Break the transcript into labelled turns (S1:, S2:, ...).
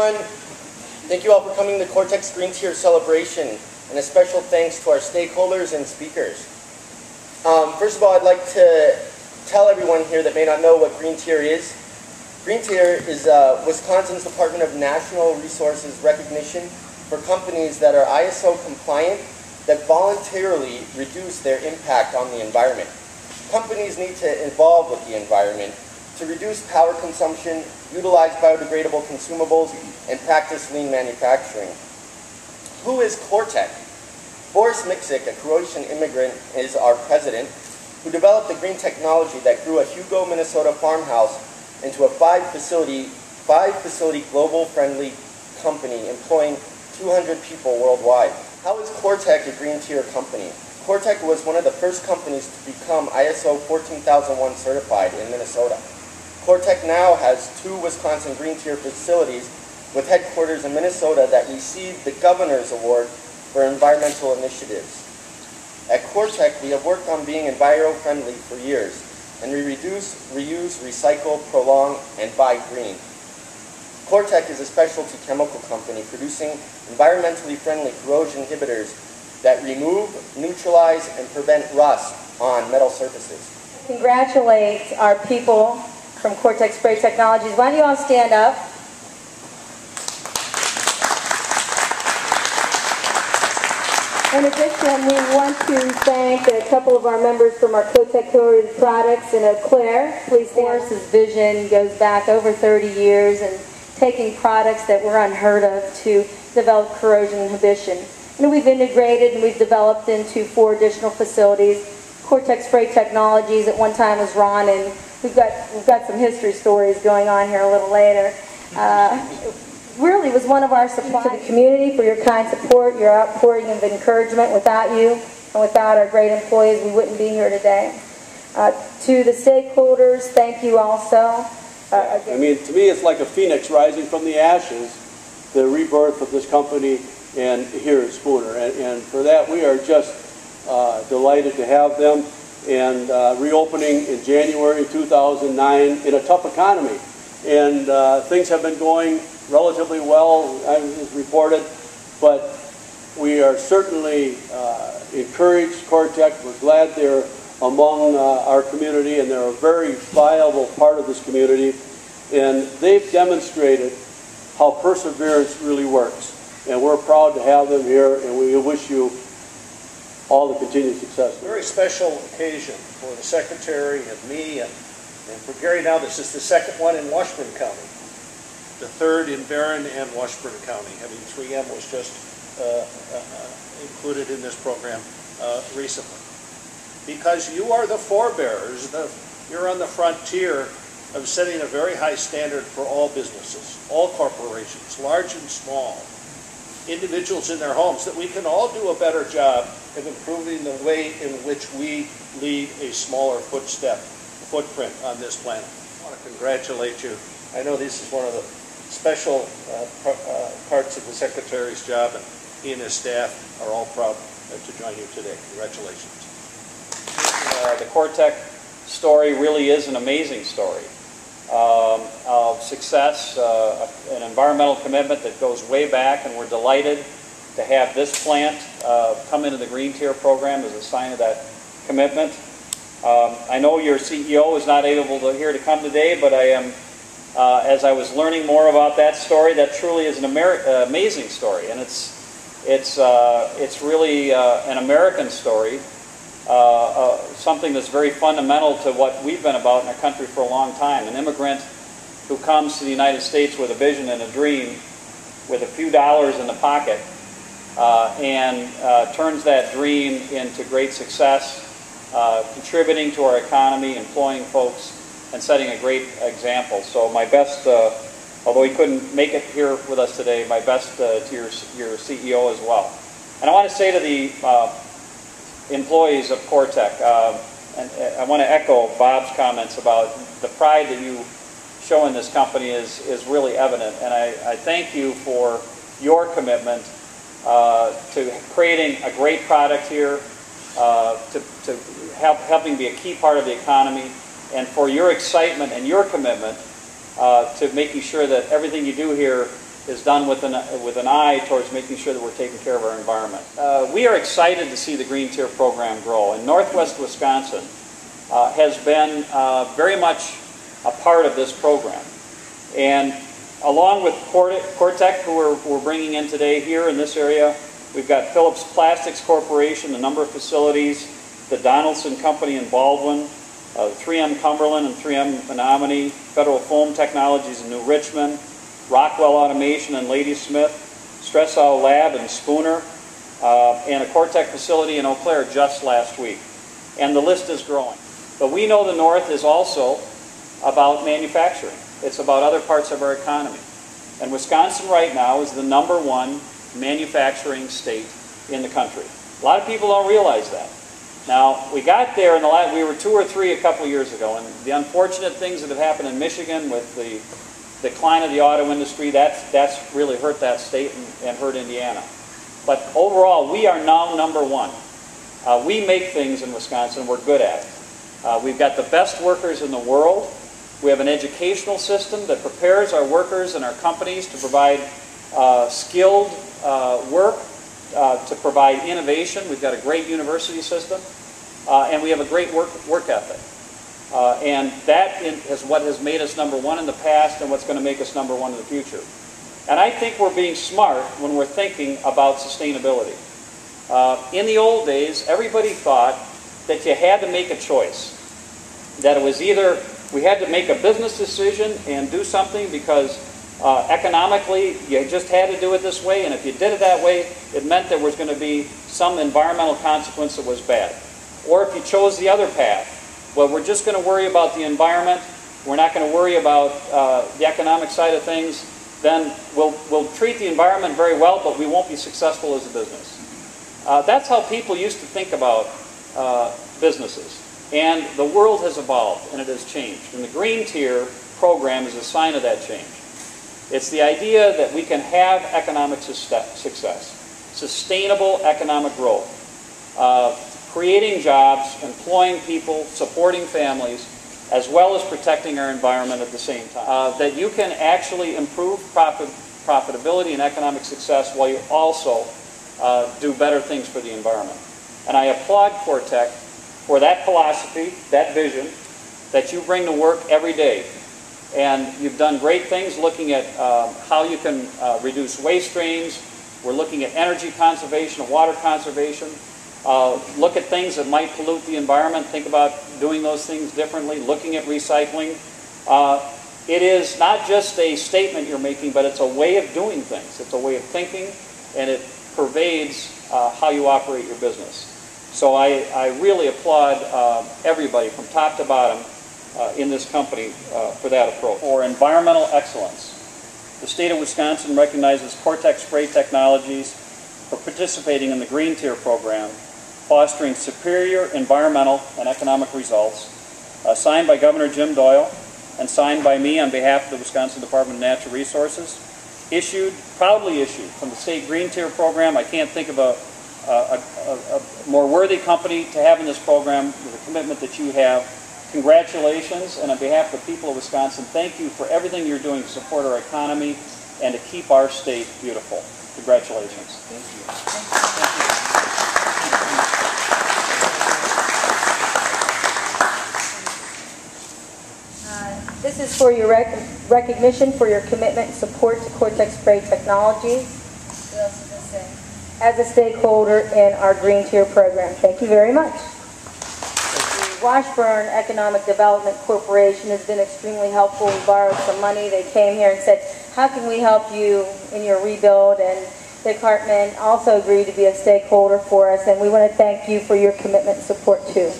S1: everyone. Thank you all for coming to Cortec's Green Tier celebration, and a special thanks to our stakeholders and speakers. First of all, I'd like to tell everyone here that may not know what Green Tier is. Green Tier is Wisconsin's Department of Natural Resources recognition for companies that are ISO compliant that voluntarily reduce their impact on the environment. Companies need to evolve with the environment to reduce power consumption, utilize biodegradable consumables, and practice lean manufacturing. Who is Cortec? Boris Miksik, a Croatian immigrant, is our president, who developed the green technology that grew a Hugo, Minnesota farmhouse into a five-facility global-friendly company employing 200 people worldwide. How is Cortec a Green Tier company? Cortec was one of the first companies to become ISO 14001 certified in Minnesota. Cortec now has 2 Wisconsin Green Tier facilities with headquarters in Minnesota that received the Governor's Award for Environmental Initiatives. At Cortec, we have worked on being enviro-friendly for years, and we reduce, reuse, recycle, prolong, and buy green. Cortec is a specialty chemical company producing environmentally friendly corrosion inhibitors that remove, neutralize, and prevent rust on metal surfaces.
S2: Congratulate our people from Cortec Spray Technologies. Why don't you all stand up? In addition, we want to thank a couple of our members from our Cortec coated products in Eau Claire. Police Force's vision goes back over 30 years and taking products that were unheard of to develop corrosion inhibition. And we've integrated and we've developed into 4 additional facilities. Cortec Spray Technologies at one time was Ron, and we've got some history stories going on here a little later. Really was one of our suppliers to the community for your kind support, your outpouring of encouragement. Without you and without our great employees, we wouldn't be here today. To the stakeholders, thank you also.
S3: I mean, to me, it's like a phoenix rising from the ashes, the rebirth of this company and here at Spooner. And for that, we are just delighted to have them, and reopening in January 2009 in a tough economy. And things have been going relatively well, as reported, but we are certainly encouraged. Cortec, we're glad they're among our community, and they're a very viable part of this community, and they've demonstrated how perseverance really works, and we're proud to have them here, and we wish you all the continued success.
S4: Very special occasion for the Secretary and me, and for Gary. Now this is the 2nd one in Washburn County, the 3rd in Barron and Washburn County. I mean, 3M was just included in this program recently. Because you are the forebearers, you're on the frontier of setting a very high standard for all businesses, all corporations, large and small, individuals in their homes, that we can all do a better job of improving the way in which we leave a smaller footprint on this planet. I want to congratulate you. I know this is one of the special parts of the Secretary's job, and he and his staff are all proud to join you today. Congratulations.
S5: The Cortec story really is an amazing story of success, an environmental commitment that goes way back, and we're delighted to have this plant come into the Green Tier program as a sign of that commitment. I know your CEO is not able to come today, but I am, as I was learning more about that story, that truly is an amazing story, and it's really an American story. Something that's very fundamental to what we've been about in our country for a long time. An immigrant who comes to the United States with a vision and a dream, with a few dollars in the pocket, and turns that dream into great success, contributing to our economy, employing folks, and setting a great example. So my best, although he couldn't make it here with us today, my best to your CEO as well. And I want to say to the employees of Cortec, and I want to echo Bob's comments about the pride that you show in this company is really evident, and I thank you for your commitment to creating a great product here, to helping be a key part of the economy, and for your excitement and your commitment to making sure that everything you do here is done with an eye towards making sure that we're taking care of our environment. We are excited to see the Green Tier program grow, and Northwest Wisconsin has been very much a part of this program. And along with Cortec, who we're bringing in today here in this area, we've got Phillips Plastics Corporation, a number of facilities, the Donaldson Company in Baldwin, 3M Cumberland and 3M Menominee, Federal Foam Technologies in New Richmond, Rockwell Automation in Ladysmith, Stressau Lab in Spooner, and a Cortec facility in Eau Claire just last week. And the list is growing. But we know the North is also about manufacturing. It's about other parts of our economy. And Wisconsin right now is the #1 manufacturing state in the country. A lot of people don't realize that. Now, we got there in we were 2 or 3 a couple years ago, and the unfortunate things that have happened in Michigan with the decline of the auto industry, that's really hurt that state and hurt Indiana. But overall, we are now #1. We make things in Wisconsin we're good at. We've got the best workers in the world. We have an educational system that prepares our workers and our companies to provide skilled work, to provide innovation. We've got a great university system, and we have a great work ethic. And that is what has made us #1 in the past and what's going to make us #1 in the future. And I think we're being smart when we're thinking about sustainability. In the old days, everybody thought that you had to make a choice. That it was either we had to make a business decision and do something because economically you just had to do it this way, and if you did it that way, it meant there was going to be some environmental consequence that was bad. Or if you chose the other path, well, we're just going to worry about the environment, we're not going to worry about the economic side of things, then we'll treat the environment very well, but we won't be successful as a business. That's how people used to think about businesses. And the world has evolved, and it has changed. And the Green Tier program is a sign of that change. It's the idea that we can have economic success, sustainable economic growth, creating jobs, employing people, supporting families, as well as protecting our environment at the same time. That you can actually improve profitability and economic success while you also do better things for the environment. And I applaud Cortec for that philosophy, that vision, that you bring to work every day. And you've done great things looking at how you can reduce waste streams. We're looking at energy conservation, water conservation. Look at things that might pollute the environment. Think about doing those things differently, looking at recycling. It is not just a statement you're making, but it's a way of doing things. It's a way of thinking, and it pervades how you operate your business. So I really applaud everybody from top to bottom in this company for that approach. For environmental excellence, the state of Wisconsin recognizes Cortec spray technologies for participating in the Green Tier program, fostering superior environmental and economic results, signed by Governor Jim Doyle and signed by me on behalf of the Wisconsin Department of Natural Resources, proudly issued from the state Green Tier program. I can't think of a more worthy company to have in this program with the commitment that you have. Congratulations, and on behalf of the people of Wisconsin, thank you for everything you're doing to support our economy and to keep our state beautiful. Congratulations. Thank you.
S2: This is for your recognition for your commitment and support to Cortec Spray Technologies. What else does this say? As a stakeholder in our Green Tier program. Thank you very much. The Washburn Economic Development Corporation has been extremely helpful. We borrowed some money. They came here and said, how can we help you in your rebuild? And the department also agreed to be a stakeholder for us, and we want to thank you for your commitment and support too.